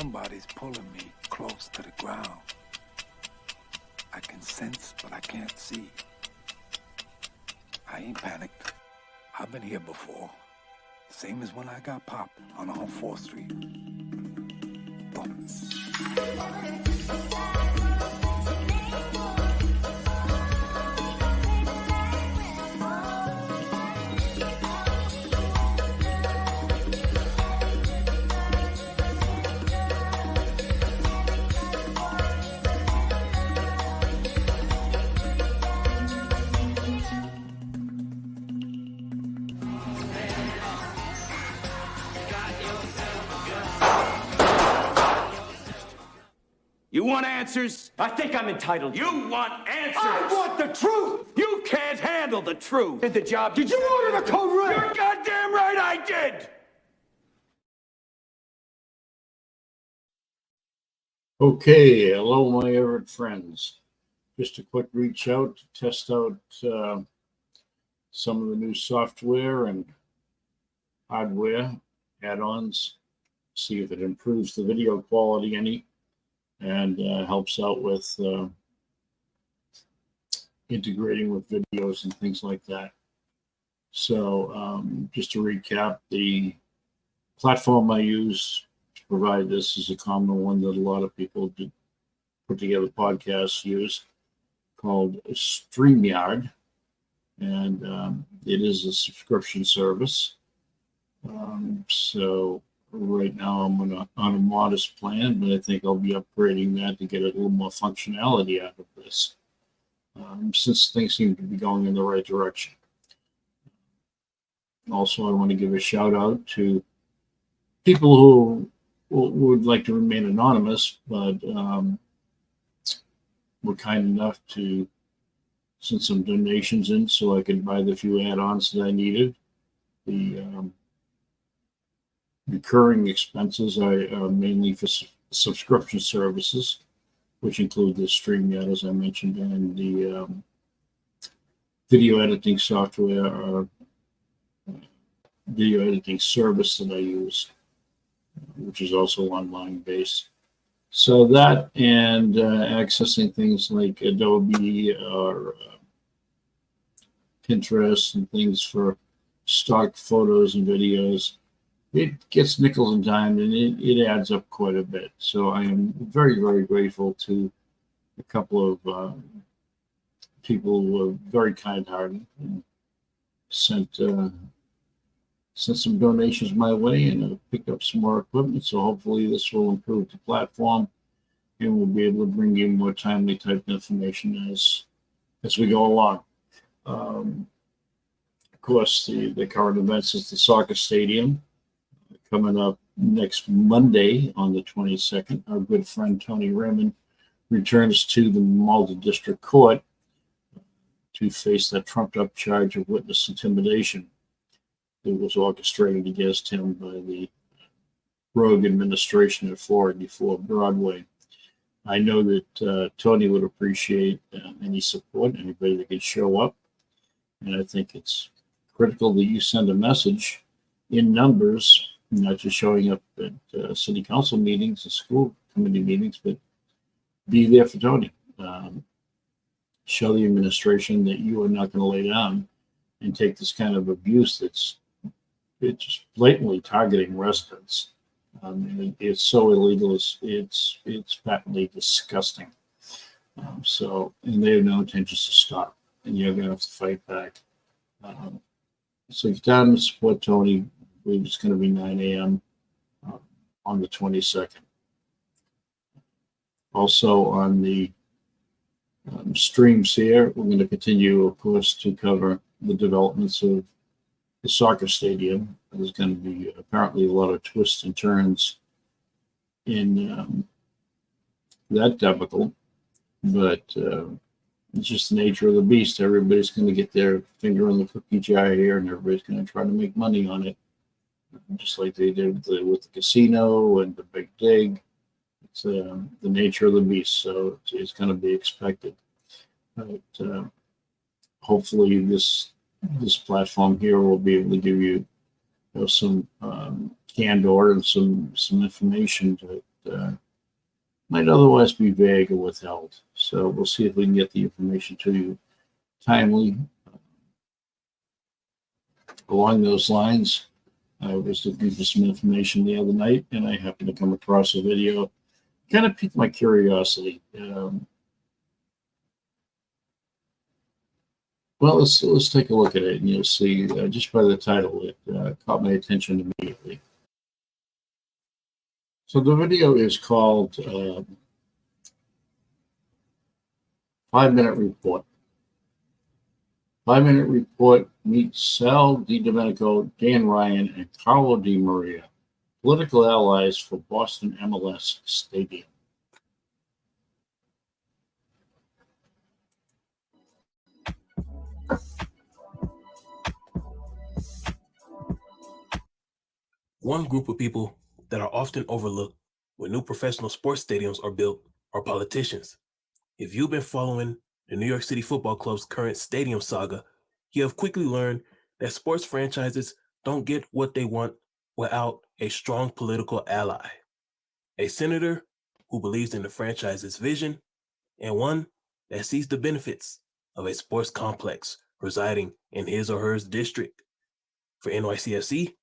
Somebody's pulling me close to the ground. I can sense, but I can't see. I ain't panicked. I've been here before. Same as when I got popped on 4th Street. Boom. You want answers? I think I'm entitled. You want answers? I want the truth! You can't handle the truth. Did the job. Did you order the code red? You're goddamn right I did! Okay, hello, my Everett friends. Just a quick reach out to test out some of the new software and hardware add-ons, see if it improves the video quality any, and helps out with integrating with videos and things like that. So just to recap, the platform I use to provide this is a common one that a lot of people do put together podcasts use, called StreamYard, and it is a subscription service. So right now I'm on a modest plan, but I think I'll be upgrading that to get a little more functionality out of this, since things seem to be going in the right direction. Also, I want to give a shout out to people who would like to remain anonymous, but were kind enough to send some donations in so I could buy the few add-ons that I needed. The recurring expenses are mainly for subscription services, which include the StreamYard, as I mentioned, and the video editing software or video editing service that I use, which is also online based. So that and accessing things like Adobe or Pinterest and things for stock photos and videos, it gets nickels and dimes, and it adds up quite a bit. So I am very, very grateful to a couple of people who were very kind-hearted and sent some donations my way, and picked up some more equipment. So hopefully this will improve the platform, and we'll be able to bring you more timely type information as we go along. Of course, the current events is the soccer stadium coming up next Monday on the 22nd. Our good friend Tony Raymond returns to the Malta District Court to face that trumped-up charge of witness intimidation that was orchestrated against him by the rogue administration at 484 Broadway. I know that Tony would appreciate any support, anybody that could show up, and I think it's critical that you send a message in numbers, not just showing up at city council meetings and school committee meetings, but be there for Tony. Show the administration that you are not going to lay down and take this kind of abuse it's blatantly targeting residents. It's so illegal. It's patently disgusting. And they have no intentions to stop, and you're going to have to fight back. So if you're down to support Tony, I believe it's going to be 9 a.m. On the 22nd. Also on the streams here, we're going to continue, of course, to cover the developments of the soccer stadium. There's going to be apparently a lot of twists and turns in that debacle, but it's just the nature of the beast. Everybody's going to get their finger in the cookie jar here, and everybody's going to try to make money on it, just like they did with the casino and the big dig. It's the nature of the beast, so it's going to be expected. But hopefully this platform here will be able to give you some candor and some information to might otherwise be vague or withheld. So we'll see if we can get the information to you timely. Along those lines, I was looking for some information the other night, and I happened to come across a video. Kind of piqued my curiosity. Well, let's take a look at it, and you'll see just by the title, it caught my attention immediately. So the video is called 5-Minute Report. 5-Minute Report meets Sal DiDomenico, Dan Ryan, and Carlo Di Maria, political allies for Boston MLS Stadium. One group of people that are often overlooked when new professional sports stadiums are built are politicians. If you've been following the New York City Football Club's current stadium saga, you have quickly learned that sports franchises don't get what they want without a strong political ally. A senator who believes in the franchise's vision, and one that sees the benefits of a sports complex residing in his or her district. For NYCFC,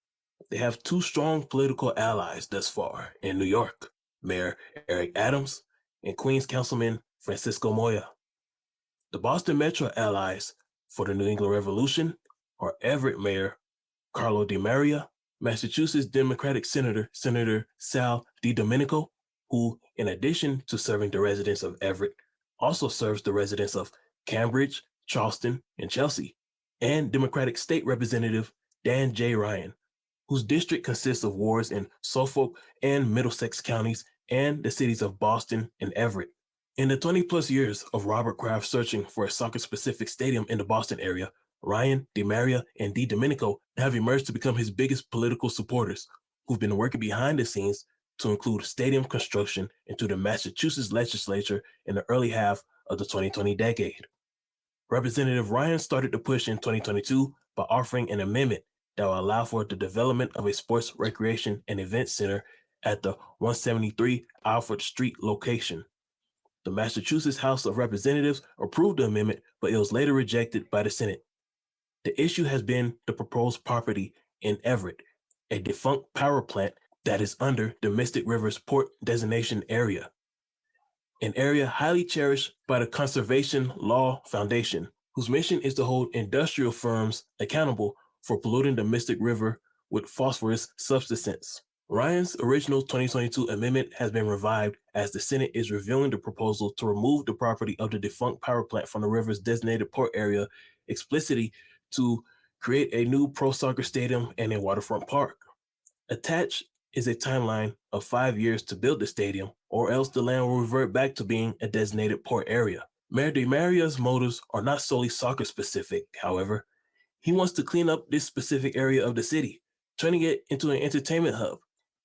they have two strong political allies thus far in New York, Mayor Eric Adams and Queens Councilman Francisco Moya. The Boston Metro allies for the New England Revolution are Everett Mayor Carlo Di Maria, Massachusetts Democratic Senator Sal DiDomenico, who, in addition to serving the residents of Everett, also serves the residents of Cambridge, Charleston, and Chelsea, and Democratic State Representative Dan J. Ryan, whose district consists of wards in Suffolk and Middlesex counties and the cities of Boston and Everett. In the 20-plus years of Robert Kraft searching for a soccer-specific stadium in the Boston area, Ryan, Di Maria, and DiDomenico have emerged to become his biggest political supporters, who've been working behind the scenes to include stadium construction into the Massachusetts legislature in the early half of the 2020 decade. Representative Ryan started the push in 2022 by offering an amendment that will allow for the development of a sports, recreation, and event center at the 173 Alfred Street location. The Massachusetts House of Representatives approved the amendment, but it was later rejected by the Senate. The issue has been the proposed property in Everett, a defunct power plant that is under the Mystic River's Port Designation Area, an area highly cherished by the Conservation Law Foundation, whose mission is to hold industrial firms accountable for polluting the Mystic River with phosphorus substances. Ryan's original 2022 amendment has been revived as the Senate is reviewing the proposal to remove the property of the defunct power plant from the river's designated port area, explicitly to create a new pro soccer stadium and a waterfront park. Attached is a timeline of 5 years to build the stadium, or else the land will revert back to being a designated port area. Mayor Di Maria's motives are not solely soccer specific, however. He wants to clean up this specific area of the city, turning it into an entertainment hub.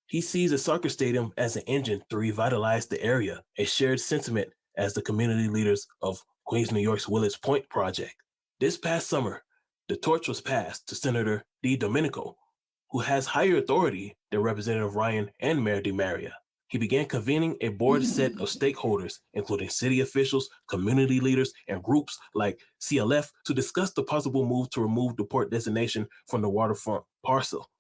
He sees a soccer stadium as an engine to revitalize the area, a shared sentiment as the community leaders of Queens, New York's Willets Point project. This past summer, the torch was passed to Senator DiDomenico, who has higher authority than Representative Ryan and Mayor Di Maria. He began convening a board set of stakeholders, including city officials, community leaders, and groups like CLF, to discuss the possible move to remove the port designation from the waterfront parcel.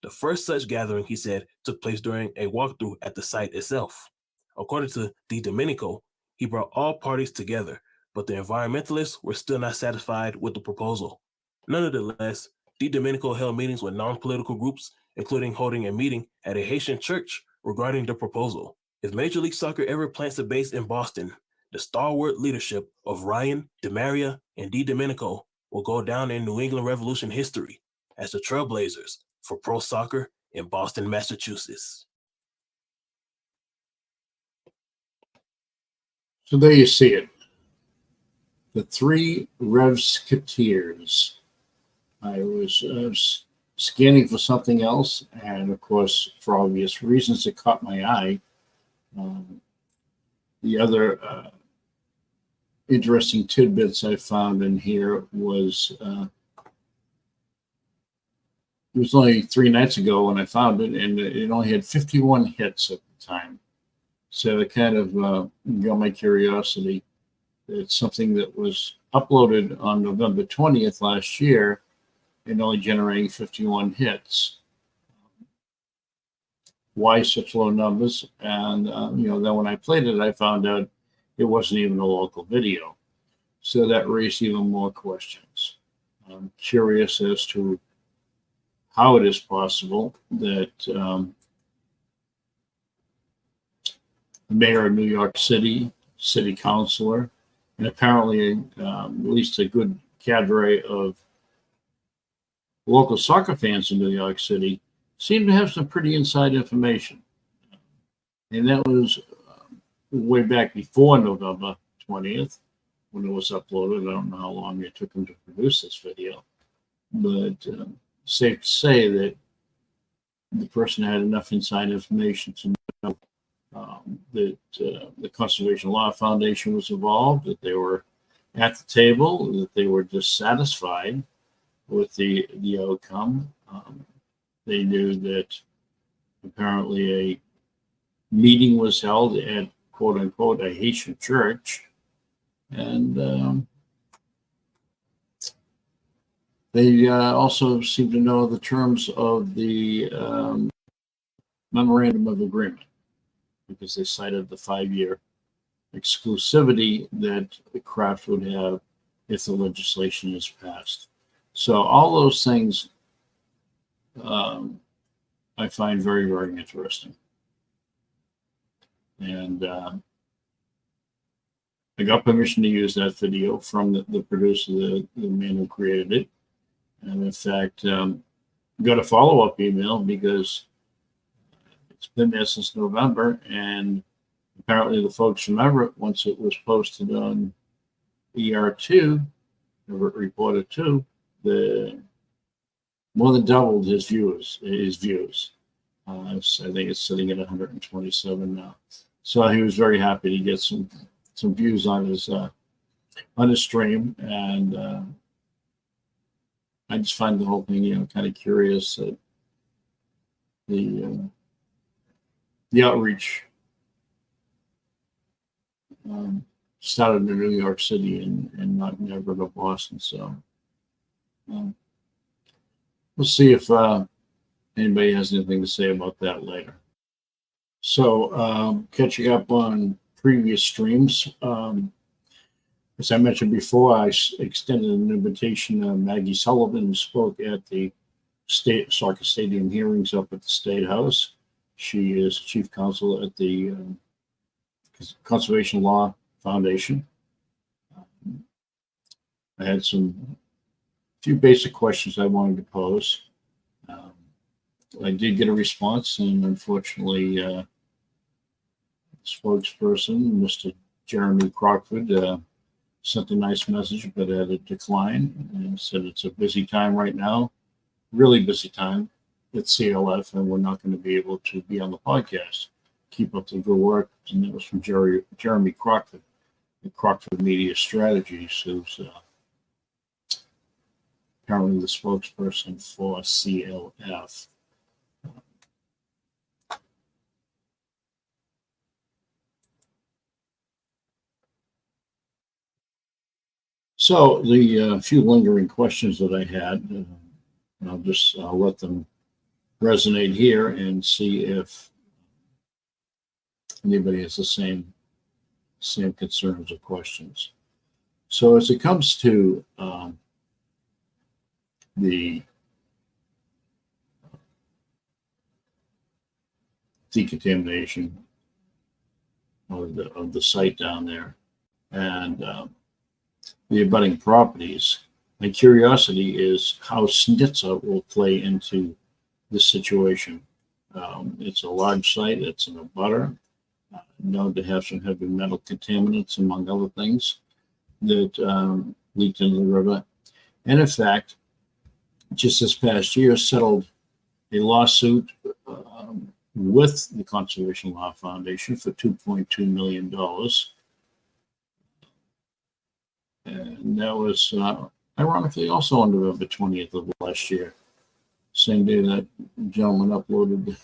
The first such gathering, he said, took place during a walkthrough at the site itself. According to DiDomenico, he brought all parties together, but the environmentalists were still not satisfied with the proposal. Nonetheless, DiDomenico held meetings with non-political groups, including holding a meeting at a Haitian church regarding the proposal. If Major League Soccer ever plants a base in Boston, the stalwart leadership of Ryan, Di Maria, and DiDomenico will go down in New England Revolution history as the trailblazers for pro soccer in Boston, Massachusetts. So there you see it. The three revsketeers. I was scanning for something else, and of course, for obvious reasons, it caught my eye. The other interesting tidbits I found in here was it was only 3 nights ago when I found it, and it only had 51 hits at the time. So it kind of got my curiosity. It's something that was uploaded on November 20th last year and only generating 51 hits. Why such low numbers? And, then when I played it, I found out it wasn't even a local video. So that raised even more questions. I'm curious as to how it is possible that the mayor of New York City, city councilor, and apparently at least a good cadre of local soccer fans in New York City seem to have some pretty inside information. And that was way back before November 20th when it was uploaded. I don't know how long it took them to produce this video, but safe to say that the person had enough inside information to know that the Conservation Law Foundation was involved, that they were at the table, that they were dissatisfied with the outcome. They knew that apparently a meeting was held at quote unquote a Haitian church, and they also seem to know the terms of the memorandum of agreement, because they cited the 5-year exclusivity that the Kraft would have if the legislation is passed. So all those things I find very, very interesting. And I got permission to use that video from the producer, the man who created it. And in fact, got a follow-up email because it's been there since November, and apparently the folks from Everett, once it was posted on ER2, Everett Reporter 2, the more than doubled his views. I think it's sitting at 127 now. So he was very happy to get some views on his stream, and I just find the whole thing, kind of curious that the outreach started in New York City and not in Everett or Boston. So we'll see if anybody has anything to say about that later. So catching up on previous streams, as I mentioned before, I extended an invitation to Maggie Sullivan, who spoke at the State Soccer Stadium hearings up at the State House. She is chief counsel at the Conservation Law Foundation. I had a few basic questions I wanted to pose. I did get a response, and unfortunately, the spokesperson, Mr. Jeremy Crockford, sent a nice message, but had a decline and said it's a busy time right now, really busy time at CLF, and we're not going to be able to be on the podcast. Keep up the good work. And that was from Jeremy Crockford, the Crockford Media Strategies, who's apparently the spokesperson for CLF. So the few lingering questions that I had, I'll let them resonate here and see if anybody has the same concerns or questions. So as it comes to the decontamination of the site down there and the abutting properties, my curiosity is how SNHTSA will play into this situation. It's a large site, it's an abutter, known to have some heavy metal contaminants, among other things, that leaked into the river. And in fact, just this past year, settled a lawsuit with the Conservation Law Foundation for $2.2 million. And that was ironically also on November 20th of last year. Same day that gentleman uploaded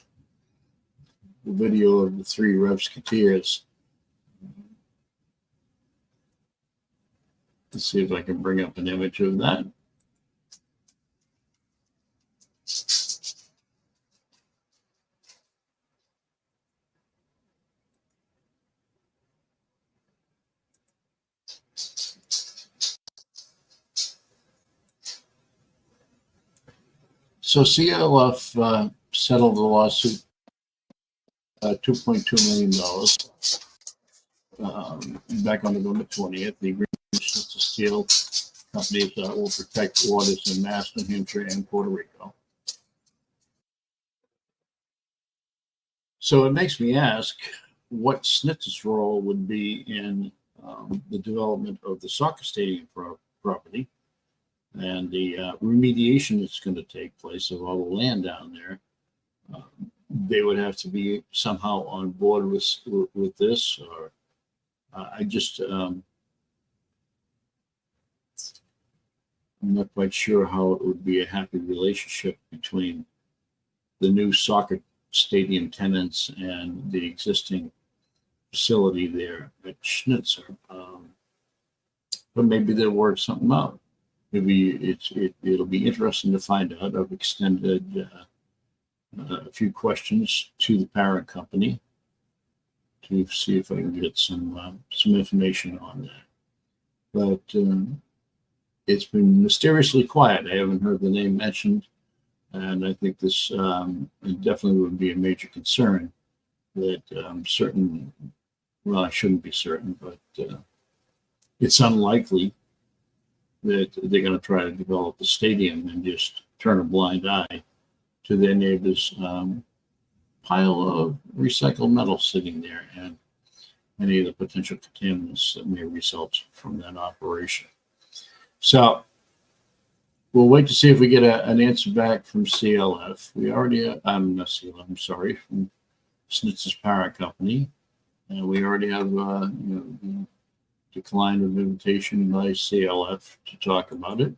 the video of the three revsketeers. Let's see if I can bring up an image of that. So CLF settled the lawsuit, $2.2 million back on November 20th. The agreement to steel companies will protect waters in Mass, New Hampshire, and Puerto Rico. So it makes me ask what Schnitz's role would be in the development of the soccer stadium property and the remediation that's going to take place of all the land down there. They would have to be somehow on board with this, or I just I'm not quite sure how it would be a happy relationship between the new soccer stadium tenants and the existing facility there at Schnitzer. But maybe they'll work something out. Maybe it'll be interesting to find out. I've extended a few questions to the parent company to see if I can get some information on that. But it's been mysteriously quiet. I haven't heard the name mentioned, and I think this it definitely would be a major concern. That I'm certain. Well, I shouldn't be certain, but it's unlikely that they're going to try to develop the stadium and just turn a blind eye to their neighbor's pile of recycled metal sitting there and any of the potential contaminants that may result from that operation. So we'll wait to see if we get an answer back from CLF. We already, not CLF, I'm sorry, from Schnitz's parent company. And we already have decline of invitation by CLF to talk about it.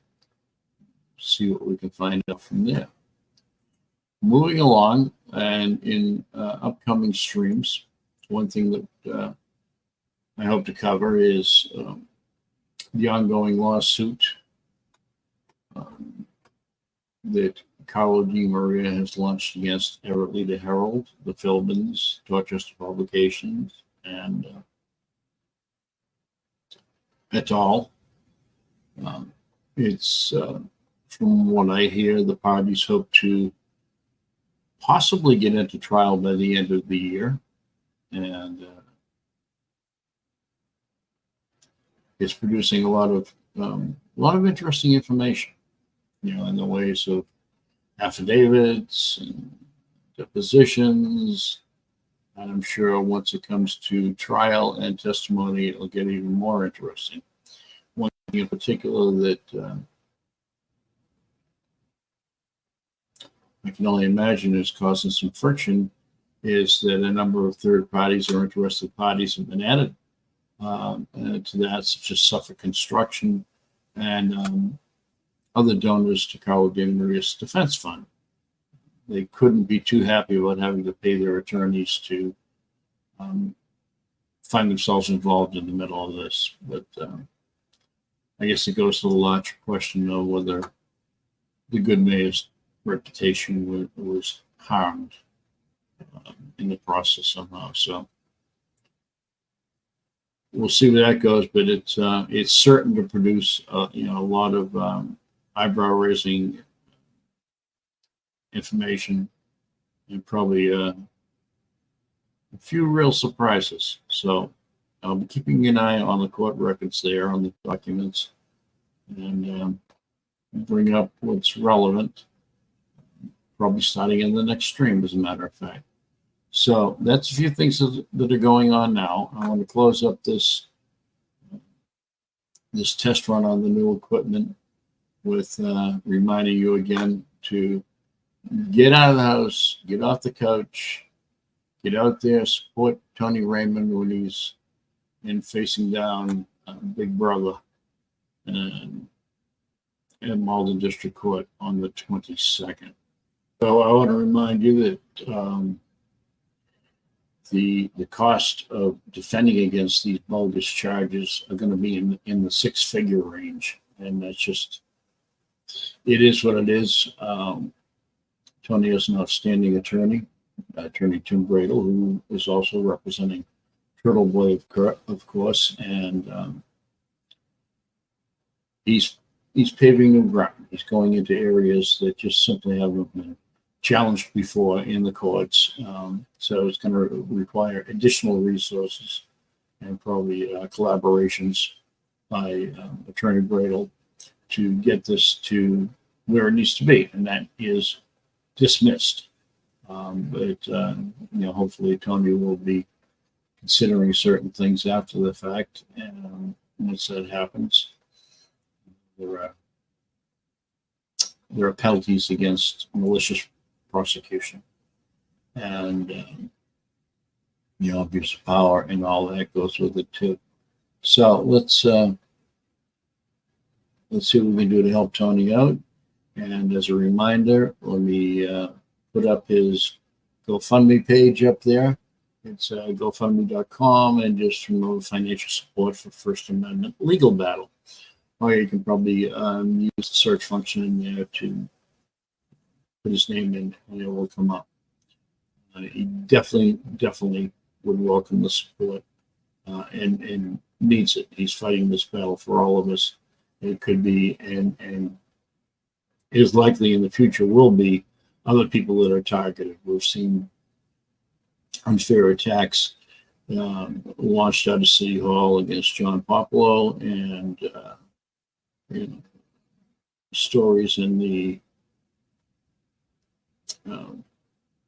See what we can find out from there. Moving along, and in upcoming streams, one thing that I hope to cover is the ongoing lawsuit that Carlo Di Maria has launched against Everett Leader Herald, the Philbins, Dorchester Publications, and et al. It's from what I hear, the parties hope to possibly get into trial by the end of the year, and it's producing a lot of interesting information, in the ways of affidavits and depositions. And I'm sure once it comes to trial and testimony, it'll get even more interesting. One thing in particular that I can only imagine is causing some friction is that a number of third parties or interested parties have been added to that, such as Suffolk Construction and other donors to Carlo Di Maria's defense fund. They couldn't be too happy about having to pay their attorneys to find themselves involved in the middle of this. But I guess it goes to the larger question of whether the good mayor's reputation was harmed in the process somehow. So we'll see where that goes. But it's certain to produce a lot of eyebrow-raising information and probably a few real surprises. So I'll be keeping an eye on the court records there, on the documents, and bring up what's relevant, probably starting in the next stream, as a matter of fact. So that's a few things that are going on now. I want to close up this test run on the new equipment with reminding you again to get out of the house, get off the couch, get out there, support Tony Raymond when he's in facing down Big Brother and Malden District Court on the 22nd. So I want to remind you that the cost of defending against these bogus charges are going to be in the six-figure range, and that's just, it is what it is. Tony is an outstanding attorney, Attorney Tim Bradle, who is also representing Turtle Boy, of course, and he's paving new ground. He's going into areas that just simply haven't been challenged before in the courts. So it's going to require additional resources and probably collaborations by Attorney Bradle to get this to where it needs to be, and that is dismissed. But hopefully Tony will be considering certain things after the fact, and once that happens, there are penalties against malicious prosecution and abuse of power, and all that goes with it too. So let's see what we can do to help Tony out. And as a reminder, let me put up his GoFundMe page up there. It's GoFundMe.com, and just remove financial support for First Amendment legal battle. Or you can probably use the search function in there to put his name in, and it will come up. He definitely would welcome the support and needs it. He's fighting this battle for all of us. It could be, and is likely in the future will be, other people that are targeted. We've seen unfair attacks launched out of City Hall against John Popolo, and stories in the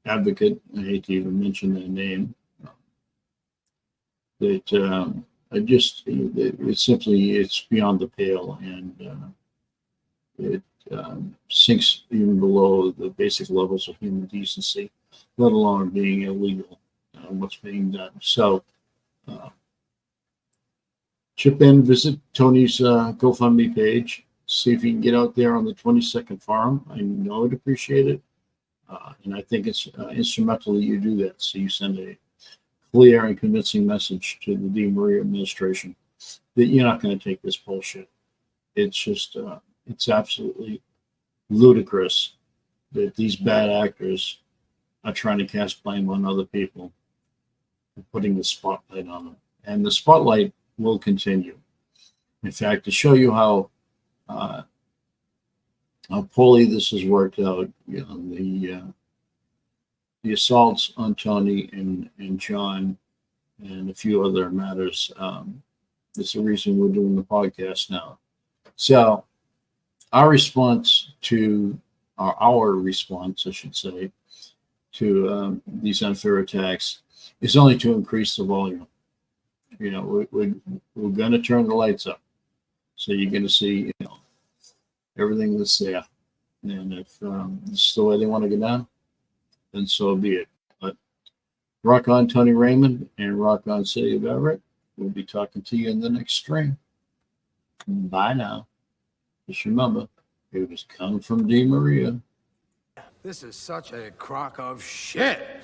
Advocate, I hate to even mention their name, that it's beyond the pale, and it sinks even below the basic levels of human decency, let alone being illegal, what's being done. So chip in, visit Tony's GoFundMe page, see if you can get out there on the 22nd forum. I know I'd appreciate it. And I think it's instrumental that you do that. So you send a clear and convincing message to the DeMaria administration that you're not going to take this bullshit. It's just, it's absolutely ludicrous that these bad actors are trying to cast blame on other people and putting the spotlight on them. And the spotlight will continue. In fact, to show you how poorly this has worked out, the assaults on Tony and John and a few other matters, it's the reason we're doing the podcast now. So our response, I should say, to these unfair attacks is only to increase the volume. We're going to turn the lights up, so you're going to see everything that's there. And if this is the way they want to go down, then so be it. But rock on, Tony Raymond, and rock on, City of Everett. We'll be talking to you in the next stream. Bye now. Just remember, it was coming from DeMaria. This is such a crock of shit.